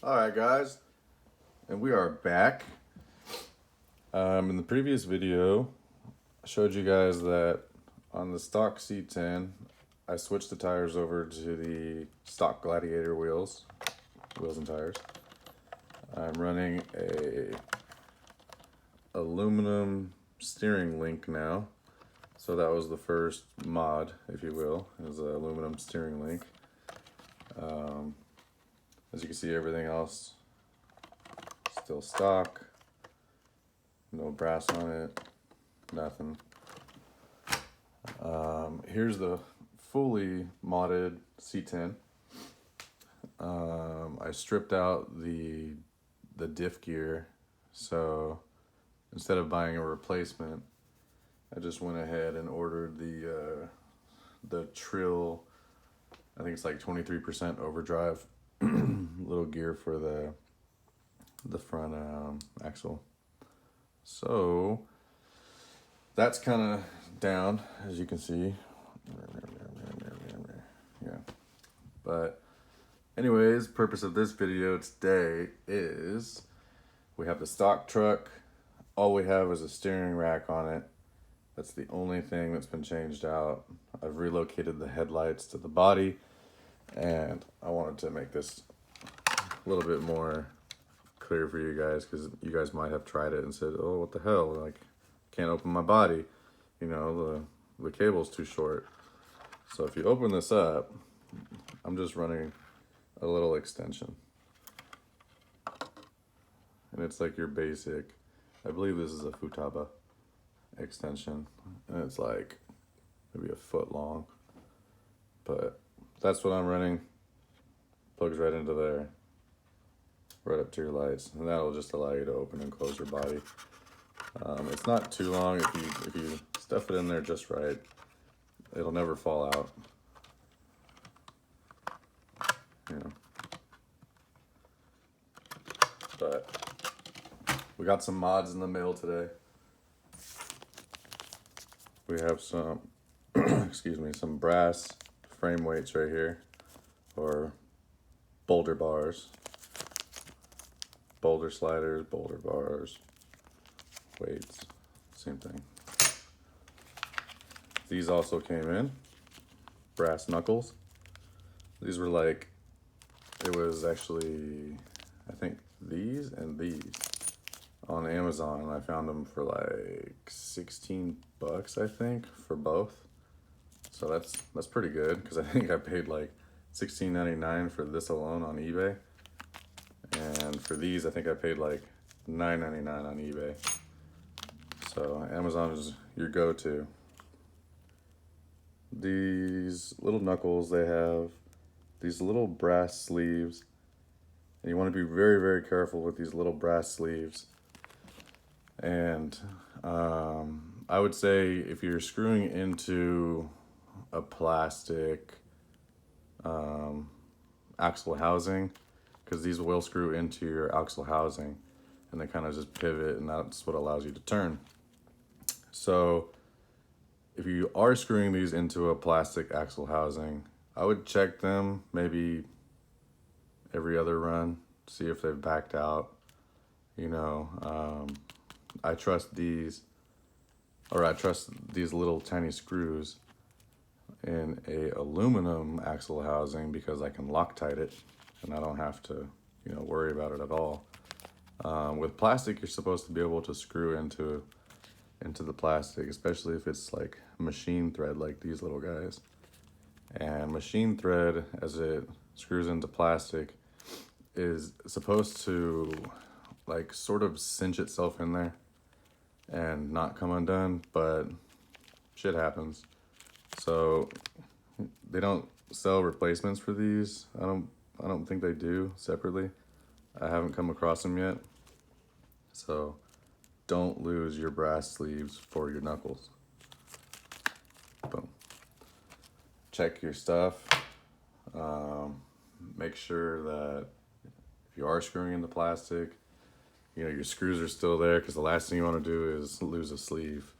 All right, guys, and we are back. In the previous video, I showed you guys that on the stock C10, I switched the tires over to the stock Gladiator wheels and tires. I'm running a aluminum steering link now. So that was the first mod, if you will, is an aluminum steering link. As you can see, everything else still stock. No brass on it, nothing. Here's the fully modded C10. I stripped out the diff gear, so instead of buying a replacement, I just went ahead and ordered the Trill. I think it's like 23% overdrive little gear for the front axle. So that's kind of down, as you can see. Yeah. But anyways, purpose of this video today is we have the stock truck. All we have is a steering rack on it. That's the only thing that's been changed out. I've relocated the headlights to the body, and I wanted to make this a little bit more clear for you guys, because you guys might have tried it and said, oh, what the hell, like, can't open my body, you know, the cable's too short. So if you open this up, I'm just running a little extension, and it's like your basic, I believe this is a Futaba extension, and it's like maybe a foot long, but that's what I'm running. Plugs right into there, right up to your lights, and that'll just allow you to open and close your body. It's not too long. If you stuff it in there just right, it'll never fall out. You know. But we got some mods in the mail today. We have some, excuse me, some brass frame weights right here, or boulder bars, boulder sliders, boulder bars, weights, same thing. These also came in, brass knuckles. These were like, it was actually, I think these and these on Amazon. I found them for like 16 bucks, I think, for both. So that's pretty good, because I think I paid like $16.99 for this alone on eBay. And for these, I think I paid like $9.99 on eBay. So Amazon is your go-to. These little knuckles, they have these little brass sleeves. And you want to be very, very careful with these little brass sleeves. And I would say if you're screwing into a plastic axle housing, because these will screw into your axle housing, and they kind of just pivot, and that's what allows you to turn. So if you are screwing these into a plastic axle housing, I would check them maybe every other run, see if they've backed out. You know, I trust these little tiny screws in a aluminum axle housing, because I can Loctite it and I don't have to, you know, worry about it at all. With plastic, you're supposed to be able to screw into the plastic, especially if it's like machine thread, like these little guys. And machine thread, as it screws into plastic, is supposed to like sort of cinch itself in there and not come undone, but shit happens. So they don't sell replacements for these. I don't think they do separately. I haven't come across them yet. So don't lose your brass sleeves for your knuckles. Boom. Check your stuff. Make sure that if you are screwing in the plastic, you know, your screws are still there, because the last thing you want to do is lose a sleeve.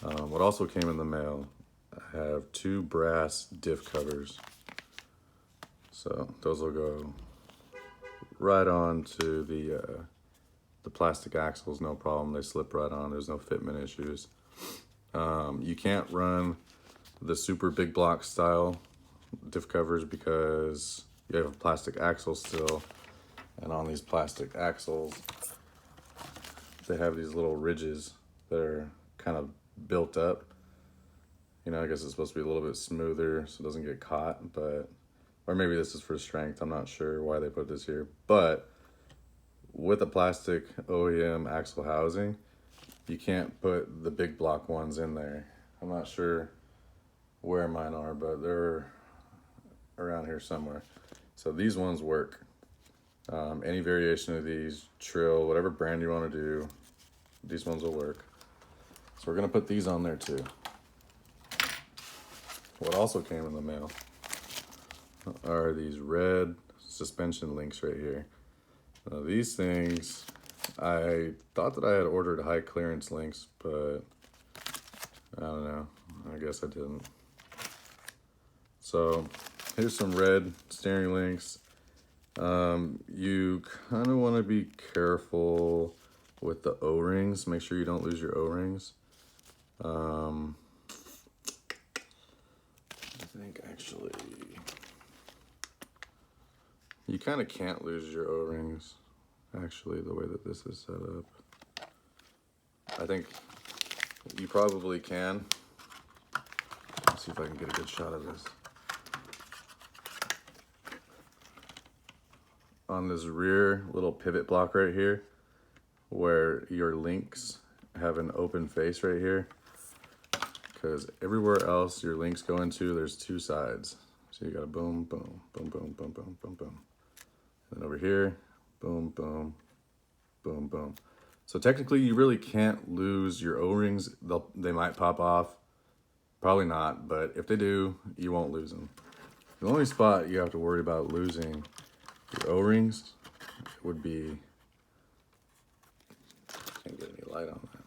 What also came in the mail, I have 2 brass diff covers. So those will go right on to the plastic axles, no problem. They slip right on. There's no fitment issues. You can't run the super big block style diff covers because you have a plastic axle still, and on these plastic axles they have these little ridges that are kind of built up. You know, I guess it's supposed to be a little bit smoother so it doesn't get caught, but or maybe this is for strength. I'm not sure why they put this here, but with a plastic OEM axle housing, you can't put the big block ones in there. I'm not sure where mine are, but they're around here somewhere. So these ones work. Any variation of these, Trill, whatever brand you want to do, these ones will work. So we're gonna put these on there too. What also came in the mail are these red suspension links right here. Now these things, I thought that I had ordered high clearance links, but I don't know, I guess I didn't. So here's some red steering links. You kind of want to be careful with the O-rings. Make sure you don't lose your O-rings. I think actually you kind of can't lose your O-rings, actually, the way that this is set up. I think you probably can. Let's see if I can get a good shot of this. On this rear little pivot block right here, where your links have an open face right here, because everywhere else your links go into, there's two sides. So you got a boom, boom, boom, boom, boom, boom, boom, boom. And then over here, boom, boom, boom, boom. So technically you really can't lose your O-rings. They might pop off, probably not, but if they do, you won't lose them. The only spot you have to worry about losing your O-rings would be, can't get any light on that,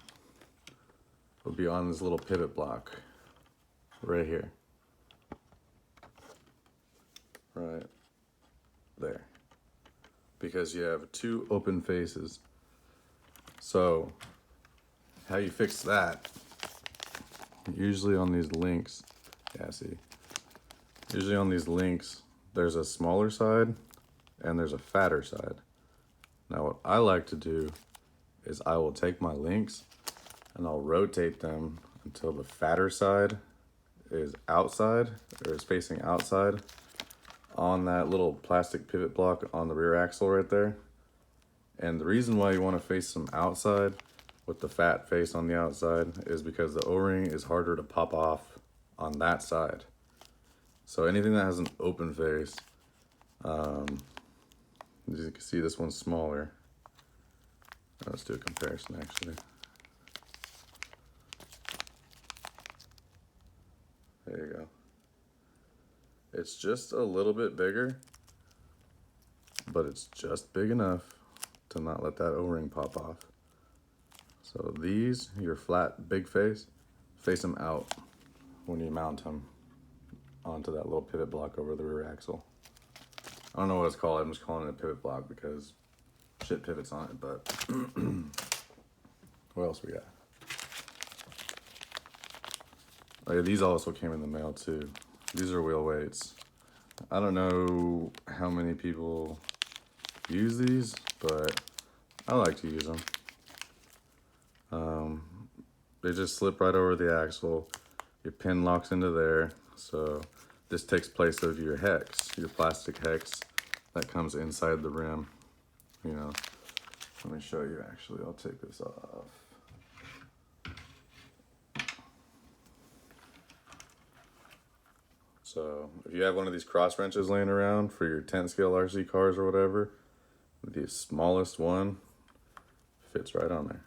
would be on this little pivot block right here. Right there. Because you have two open faces. So how you fix that, usually on these links, yeah, see, usually on these links, there's a smaller side and there's a fatter side. Now what I like to do is I will take my links and I'll rotate them until the fatter side is outside, or is facing outside on that little plastic pivot block on the rear axle right there. And the reason why you want to face them outside with the fat face on the outside is because the O-ring is harder to pop off on that side. So anything that has an open face, as you can see, this one's smaller. Let's do a comparison actually. There you go. It's just a little bit bigger, but it's just big enough to not let that O-ring pop off. So these, your flat big face them out when you mount them onto that little pivot block over the rear axle. I don't know what it's called. I'm just calling it a pivot block because shit pivots on it, but what else we got? Oh yeah, these also came in the mail too. These are wheel weights. I don't know how many people use these, but I like to use them. They just slip right over the axle. Your pin locks into there. So this takes place of your hex, your plastic hex that comes inside the rim. You know, let me show you actually. I'll take this off. So if you have one of these cross wrenches laying around for your 10 scale RC cars or whatever, the smallest one fits right on there.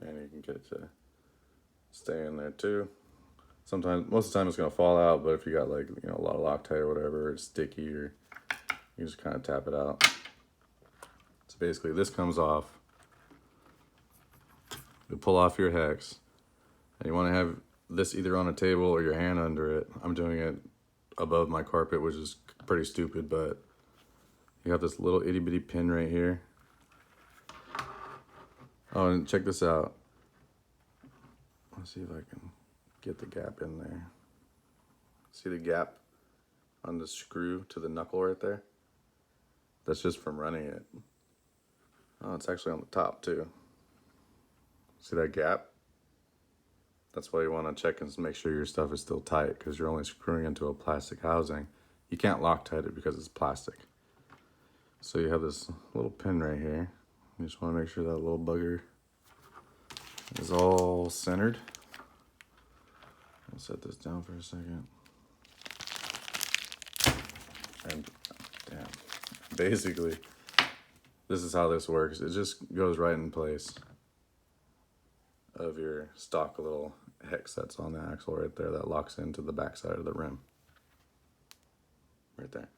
And you can get it to stay in there too. Sometimes, most of the time it's gonna fall out, but if you got like, you know, a lot of Loctite or whatever, it's sticky, or you just kind of tap it out. So basically this comes off, you pull off your hex, And you want to have this either on a table or your hand under it. I'm doing it above my carpet, which is pretty stupid, but you got this little itty bitty pin right here. Oh, and check this out. Let's see if I can get the gap in there. See the gap on the screw to the knuckle right there? That's just from running it. Oh, it's actually on the top too. See that gap? That's why you want to check and make sure your stuff is still tight, because you're only screwing into a plastic housing. You can't Loctite it because it's plastic. So you have this little pin right here. You just want to make sure that little bugger is all centered. I'll set this down for a second. And damn, basically, this is how this works. It just goes right in place of your stock little hex that's on the axle right there that locks into the backside of the rim. Right there.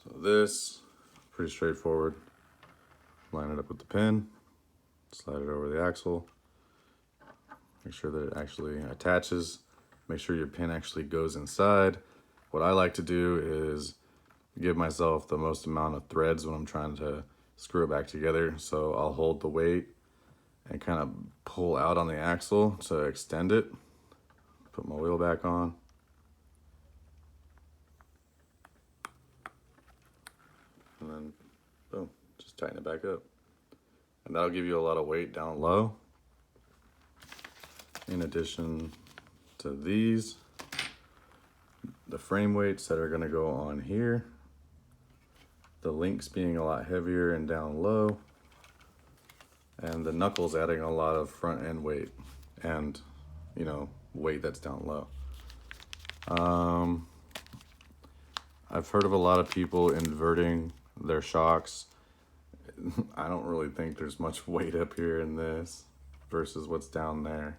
So this, pretty straightforward. Line it up with the pin, slide it over the axle, make sure that it actually attaches, make sure your pin actually goes inside. What I like to do is give myself the most amount of threads when I'm trying to screw it back together. So I'll hold the weight and kind of pull out on the axle to extend it. Put my wheel back on. And then, boom, just tighten it back up. And that'll give you a lot of weight down low. In addition to these, the frame weights that are gonna go on here, the links being a lot heavier and down low, and the knuckles adding a lot of front end weight and, you know, weight that's down low. I've heard of a lot of people inverting their shocks. I don't really think there's much weight up here in this versus what's down there.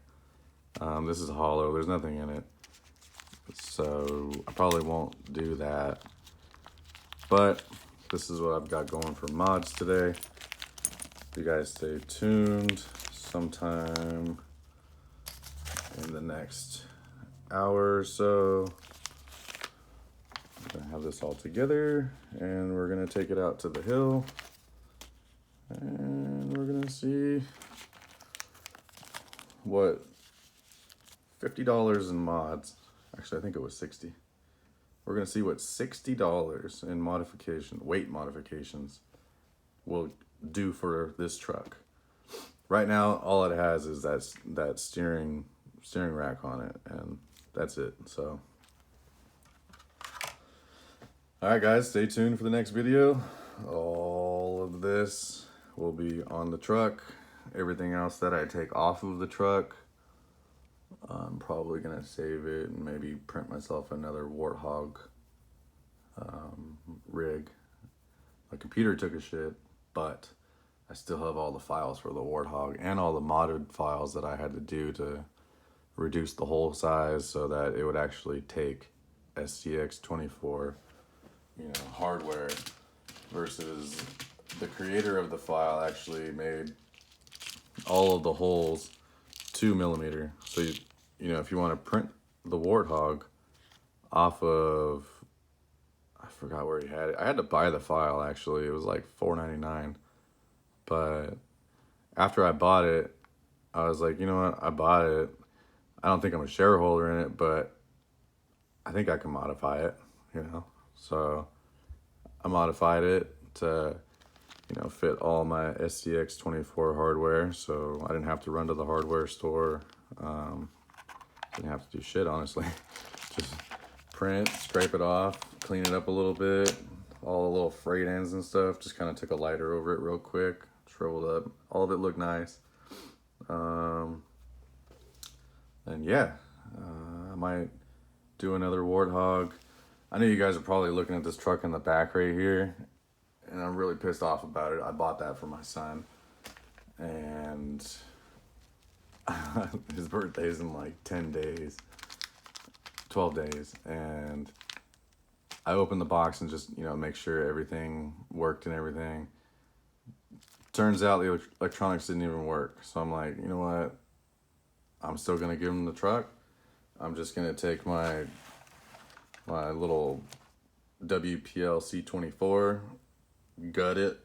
This is hollow, there's nothing in it. So I probably won't do that. But this is what I've got going for mods today. You guys stay tuned. Sometime in the next hour or so, I'm gonna have this all together and we're gonna take it out to the hill and we're gonna see what $50 in mods, actually I think it was 60. We're gonna see what $60 in modification, weight modifications will do for this truck. Right now, all it has is that steering rack on it, and that's it. So, all right, guys, stay tuned for the next video. All of this will be on the truck. Everything else that I take off of the truck, I'm probably gonna save it and maybe print myself another Warthog rig. My computer took a shit, but I still have all the files for the Warthog and all the modded files that I had to do to reduce the hole size so that it would actually take STX24, hardware, versus the creator of the file actually made all of the holes 2mm. So if you want to print the Warthog off of, I forgot where he had it. I had to buy the file actually. It was like $4.99. But after I bought it, I was like, you know what? I bought it. I don't think I'm a shareholder in it, but I think I can modify it, So I modified it to, fit all my STX24 hardware. So I didn't have to run to the hardware store. Didn't have to do shit, honestly. Just print, scrape it off, clean it up a little bit. All the little frayed ends and stuff. Just kind of took a lighter over it real quick. Shriveled up. All of it looked nice. And yeah, I might do another Warthog. I know you guys are probably looking at this truck in the back right here, and I'm really pissed off about it. I bought that for my son, and his birthday's in like 10 days, 12 days, and I opened the box and just, make sure everything worked and everything. Turns out the electronics didn't even work. So I'm like, you know what? I'm still gonna give them the truck. I'm just gonna take my little WPL C24, gut it,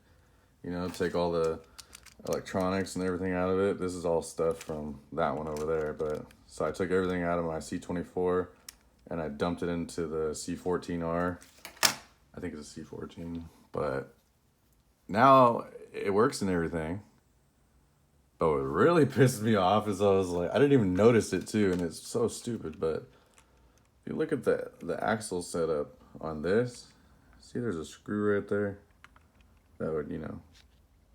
you know, take all the electronics and everything out of it. This is all stuff from that one over there, but so I took everything out of my C24 and I dumped it into the C14R. I think it's a C14, but now it works and everything. But what really pissed me off is I was like, I didn't even notice it too, and it's so stupid, but if you look at the axle setup on this, see there's a screw right there that would, you know,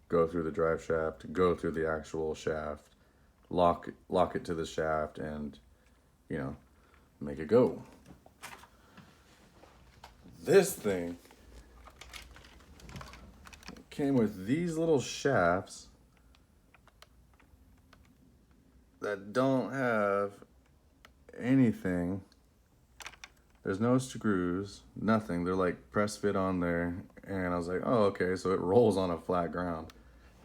go through the drive shaft, go through the actual shaft, lock it to the shaft, and, you know, make it go. This thing came with these little shafts that don't have anything. There's no screws, nothing. They're like press fit on there. And I was like, oh, okay, so it rolls on a flat ground.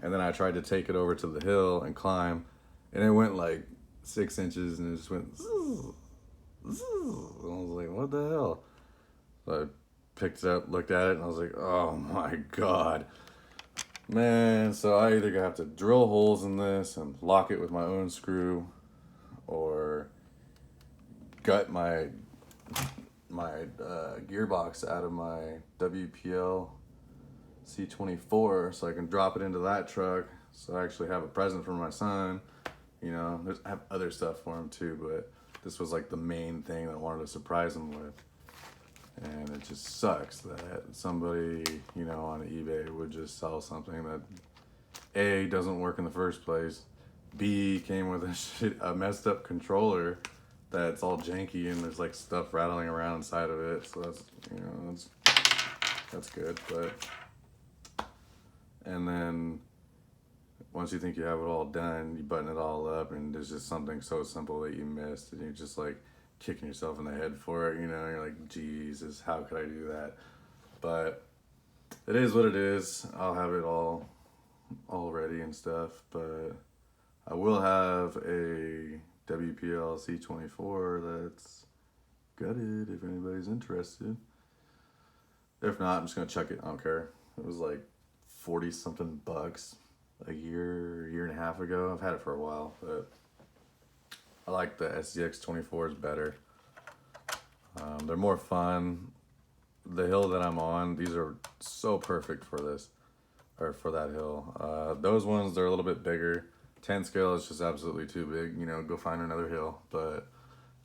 And then I tried to take it over to the hill and climb, and it went like 6 inches and it just went zzz, zzz. And I was like, what the hell? So I picked it up, looked at it, and I was like, oh my God. Man, so I either have to drill holes in this and lock it with my own screw, or gut my gearbox out of my WPL C24 so I can drop it into that truck, so I actually have a present for my son. You know, I have other stuff for him too, but this was like the main thing that I wanted to surprise him with. And it just sucks that somebody, you know, on eBay would just sell something that A, doesn't work in the first place, B, came with a messed up controller that's all janky and there's like stuff rattling around inside of it. So that's, you know, that's good. But, and then once you think you have it all done, you button it all up and there's just something so simple that you missed, and you're just like kicking yourself in the head for it, you know. You're like, Jesus, how could I do that? But it is what it is. I'll have it all ready and stuff, but I will have a WPL C24 that's gutted if anybody's interested. If not, I'm just gonna chuck it. I don't care. It was like 40 something bucks a year and a half ago. I've had it for a while, but I like the SDX 24s better. They're more fun. The hill that I'm on, these are so perfect for this, or for that hill. Those ones, they're a little bit bigger. 10 scale is just absolutely too big. You know, go find another hill. But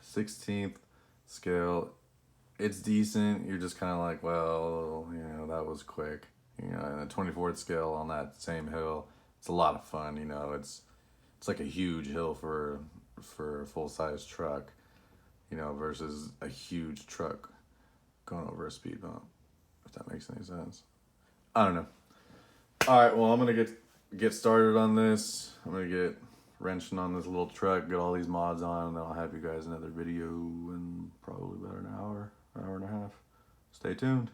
16th scale, it's decent. You're just kind of like, well, you know, that was quick. You know, and the 24th scale on that same hill, it's a lot of fun. You know, it's like a huge hill for a full-size truck, you know, versus a huge truck going over a speed bump, if that makes any sense. I don't know. All right, well, I'm gonna get started on this. I'm gonna get wrenching on this little truck, get all these mods on, and then I'll have you guys another video in probably about an hour and a half. Stay tuned.